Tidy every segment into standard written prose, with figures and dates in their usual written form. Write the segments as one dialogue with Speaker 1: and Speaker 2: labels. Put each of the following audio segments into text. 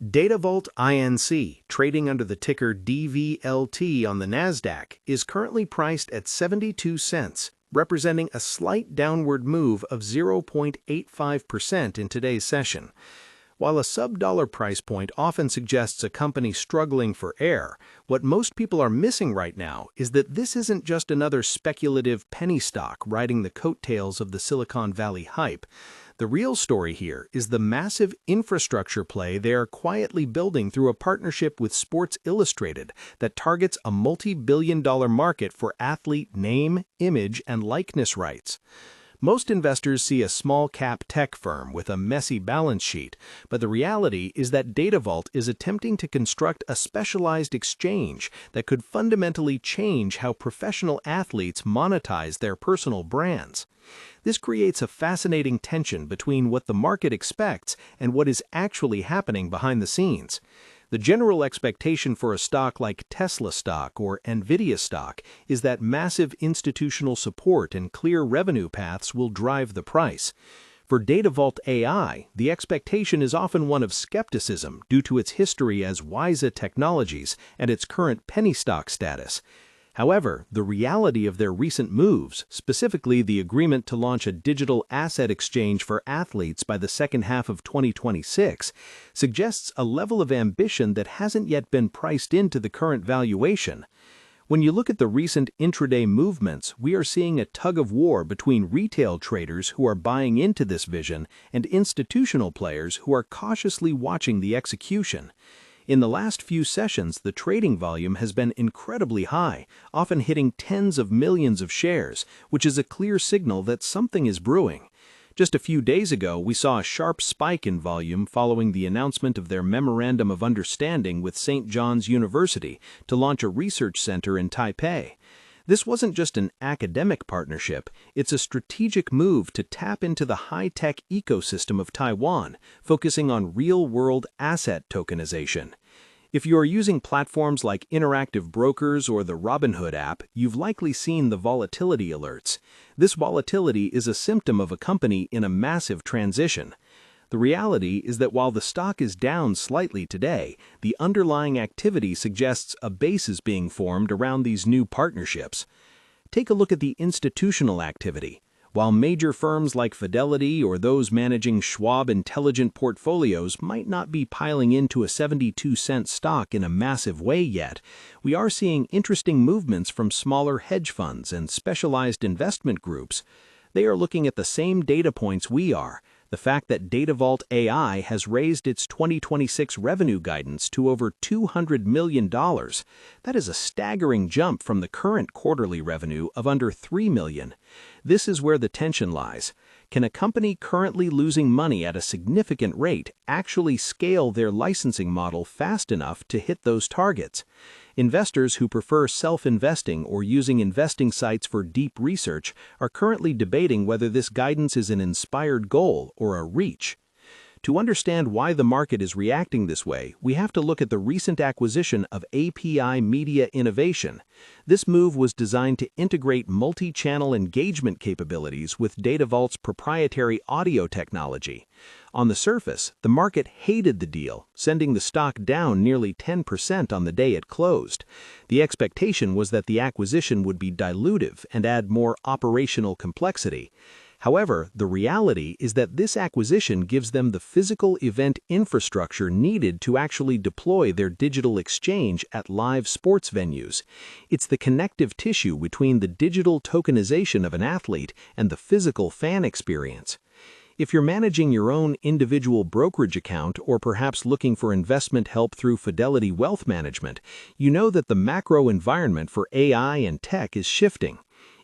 Speaker 1: Datavault Inc., trading under the ticker DVLT on the NASDAQ, is currently priced at 72 cents, representing a slight downward move of 0.85% in today's session. While a sub-dollar price point often suggests a company struggling for air, what most people are missing right now is that this isn't just another speculative penny stock riding the coattails of the Silicon Valley hype. The real story here is the massive infrastructure play they are quietly building through a partnership with Sports Illustrated that targets a multi-billion-dollar market for athlete name, image, and likeness rights. Most investors see a small-cap tech firm with a messy balance sheet, but the reality is that Datavault is attempting to construct a specialized exchange that could fundamentally change how professional athletes monetize their personal brands. This creates a fascinating tension between what the market expects and what is actually happening behind the scenes. The general expectation for a stock like Tesla stock or Nvidia stock is that massive institutional support and clear revenue paths will drive the price. For Datavault AI, the expectation is often one of skepticism due to its history as WISA Technologies and its current penny stock status. However, the reality of their recent moves, specifically the agreement to launch a digital asset exchange for athletes by the second half of 2026, suggests a level of ambition that hasn't yet been priced into the current valuation. When you look at the recent intraday movements, we are seeing a tug-of-war between retail traders who are buying into this vision and institutional players who are cautiously watching the execution. In the last few sessions, the trading volume has been incredibly high, often hitting tens of millions of shares, which is a clear signal that something is brewing. Just a few days ago, we saw a sharp spike in volume following the announcement of their Memorandum of Understanding with St. John's University to launch a research center in Taipei. This wasn't just an academic partnership, it's a strategic move to tap into the high-tech ecosystem of Taiwan, focusing on real-world asset tokenization. If you are using platforms like Interactive Brokers or the Robinhood app, you've likely seen the volatility alerts. This volatility is a symptom of a company in a massive transition. The reality is that while the stock is down slightly today, the underlying activity suggests a base is being formed around these new partnerships. Take a look at the institutional activity. While major firms like Fidelity or those managing Schwab Intelligent Portfolios might not be piling into a 72-cent stock in a massive way yet, we are seeing interesting movements from smaller hedge funds and specialized investment groups. They are looking at the same data points we are. The fact that Datavault AI has raised its 2026 revenue guidance to over $200 million. That is a staggering jump from the current quarterly revenue of under $3 million. This is where the tension lies. Can a company currently losing money at a significant rate actually scale their licensing model fast enough to hit those targets? Investors who prefer self-investing or using investing sites for deep research are currently debating whether this guidance is an inspired goal or a reach. To understand why the market is reacting this way, we have to look at the recent acquisition of API Media Innovation. This move was designed to integrate multi-channel engagement capabilities with Datavault's proprietary audio technology. On the surface, the market hated the deal, sending the stock down nearly 10% on the day it closed. The expectation was that the acquisition would be dilutive and add more operational complexity. However, the reality is that this acquisition gives them the physical event infrastructure needed to actually deploy their digital exchange at live sports venues. It's the connective tissue between the digital tokenization of an athlete and the physical fan experience. If you're managing your own individual brokerage account or perhaps looking for investment help through Fidelity Wealth Management, you know that the macro environment for AI and tech is shifting.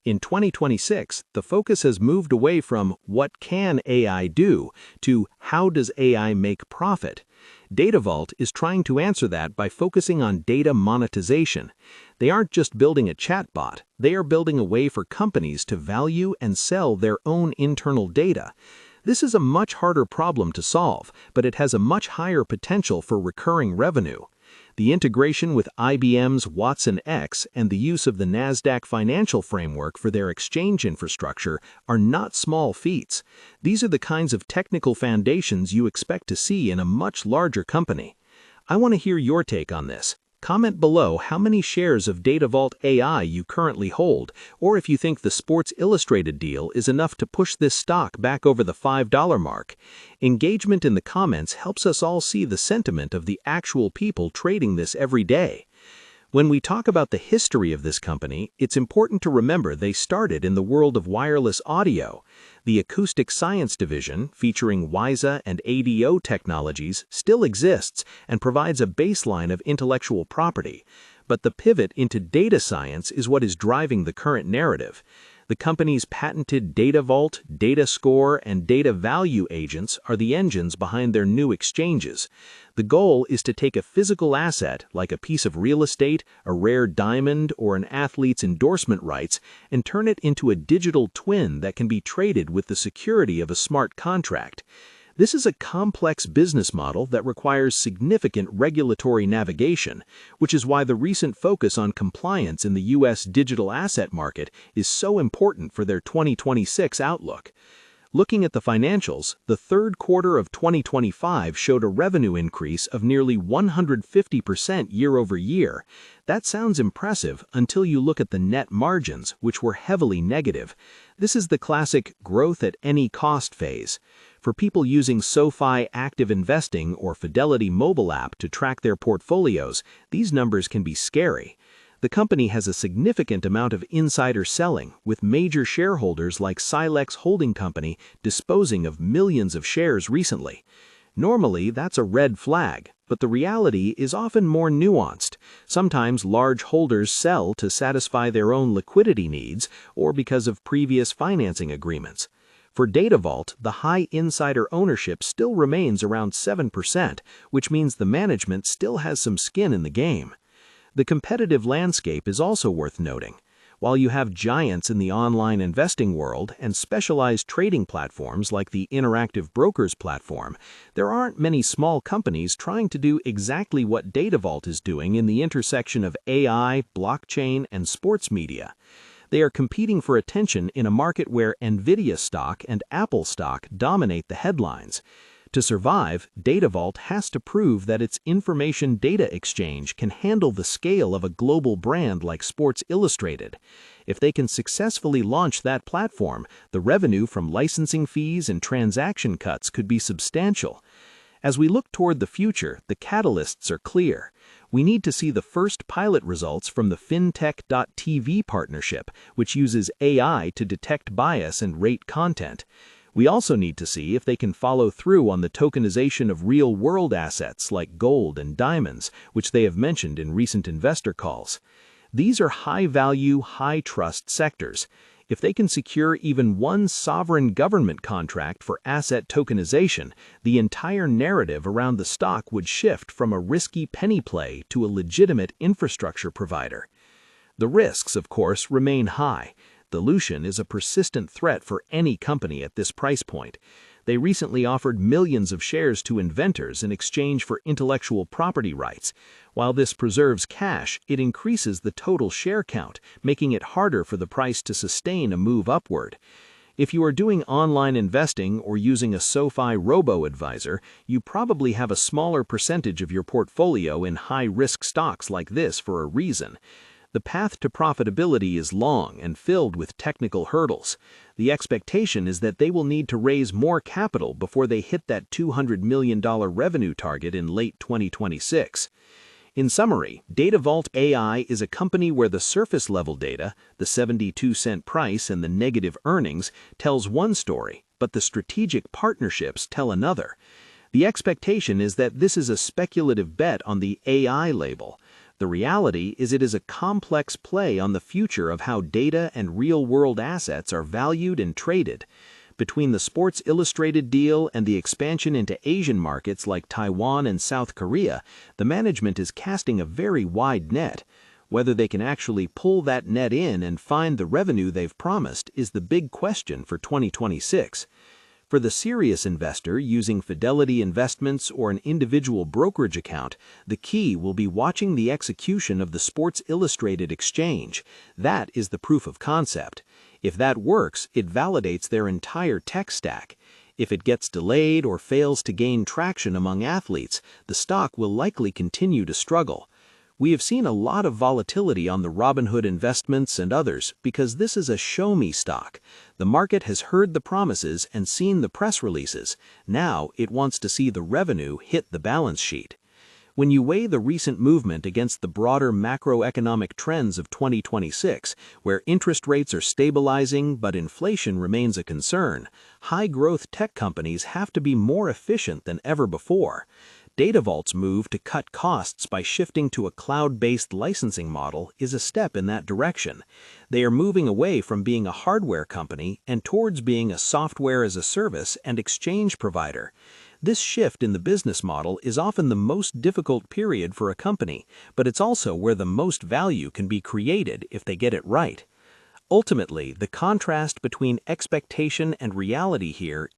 Speaker 1: In 2026, the focus has moved away from what can AI do to how does AI make profit. Datavault is trying to answer that by focusing on data monetization. They aren't just building a chatbot, they are building a way for companies to value and sell their own internal data. This is a much harder problem to solve, but it has a much higher potential for recurring revenue. The integration with IBM's Watson X and the use of the NASDAQ financial framework for their exchange infrastructure are not small feats. These are the kinds of technical foundations you expect to see in a much larger company. I want to hear your take on this. Comment below how many shares of Datavault AI you currently hold, or if you think the Sports Illustrated deal is enough to push this stock back over the $5 mark. Engagement in the comments helps us all see the sentiment of the actual people trading this every day. When we talk about the history of this company, it's important to remember they started in the world of wireless audio. The Acoustic Science Division, featuring WISA and ADO technologies, still exists and provides a baseline of intellectual property. But the pivot into data science is what is driving the current narrative. The company's patented DataVault, DataScore, and DataValue agents are the engines behind their new exchanges. The goal is to take a physical asset, like a piece of real estate, a rare diamond, or an athlete's endorsement rights, and turn it into a digital twin that can be traded with the security of a smart contract. This is a complex business model that requires significant regulatory navigation, which is why the recent focus on compliance in the U.S. digital asset market is so important for their 2026 outlook. Looking at the financials, the third quarter of 2025 showed a revenue increase of nearly 150% year over year. That sounds impressive until you look at the net margins, which were heavily negative. This is the classic growth at any cost phase. For people using SoFi Active Investing or Fidelity mobile app to track their portfolios, these numbers can be scary. The company has a significant amount of insider selling, with major shareholders like Silex Holding Company disposing of millions of shares recently. Normally, that's a red flag, but the reality is often more nuanced. Sometimes large holders sell to satisfy their own liquidity needs or because of previous financing agreements. For Datavault, the high insider ownership still remains around 7%, which means the management still has some skin in the game. The competitive landscape is also worth noting. While you have giants in the online investing world and specialized trading platforms like the Interactive Brokers platform, there aren't many small companies trying to do exactly what Datavault is doing in the intersection of AI, blockchain, and sports media. They are competing for attention in a market where Nvidia stock and Apple stock dominate the headlines. To survive, Datavault has to prove that its information data exchange can handle the scale of a global brand like Sports Illustrated. If they can successfully launch that platform, the revenue from licensing fees and transaction cuts could be substantial. As we look toward the future, the catalysts are clear. We need to see the first pilot results from the fintech.tv partnership, which uses AI to detect bias and rate content. We also need to see if they can follow through on the tokenization of real-world assets like gold and diamonds, which they have mentioned in recent investor calls. These are high-value, high-trust sectors. If they can secure even one sovereign government contract for asset tokenization, the entire narrative around the stock would shift from a risky penny play to a legitimate infrastructure provider. The risks, of course, remain high. Dilution is a persistent threat for any company at this price point. They recently offered millions of shares to inventors in exchange for intellectual property rights. While this preserves cash, it increases the total share count, making it harder for the price to sustain a move upward. If you are doing online investing or using a SoFi robo-advisor, you probably have a smaller percentage of your portfolio in high-risk stocks like this for a reason. The path to profitability is long and filled with technical hurdles. The expectation is that they will need to raise more capital before they hit that $200 million revenue target in late 2026. In summary, Datavault AI is a company where the surface-level data, the 72-cent price and the negative earnings, tells one story, but the strategic partnerships tell another. The expectation is that this is a speculative bet on the AI label. The reality is it is a complex play on the future of how data and real-world assets are valued and traded. Between the Sports Illustrated deal and the expansion into Asian markets like Taiwan and South Korea, the management is casting a very wide net. Whether they can actually pull that net in and find the revenue they've promised is the big question for 2026. For the serious investor using Fidelity Investments or an individual brokerage account, the key will be watching the execution of the Sports Illustrated exchange. That is the proof of concept. If that works, it validates their entire tech stack. If it gets delayed or fails to gain traction among athletes, the stock will likely continue to struggle. We have seen a lot of volatility on the Robinhood Investments and others because this is a show-me stock. The market has heard the promises and seen the press releases. Now it wants to see the revenue hit the balance sheet. When you weigh the recent movement against the broader macroeconomic trends of 2026, where interest rates are stabilizing but inflation remains a concern, high-growth tech companies have to be more efficient than ever before. Datavault's move to cut costs by shifting to a cloud-based licensing model is a step in that direction. They are moving away from being a hardware company and towards being a software-as-a-service and exchange provider. This shift in the business model is often the most difficult period for a company, but it's also where the most value can be created if they get it right. Ultimately, the contrast between expectation and reality here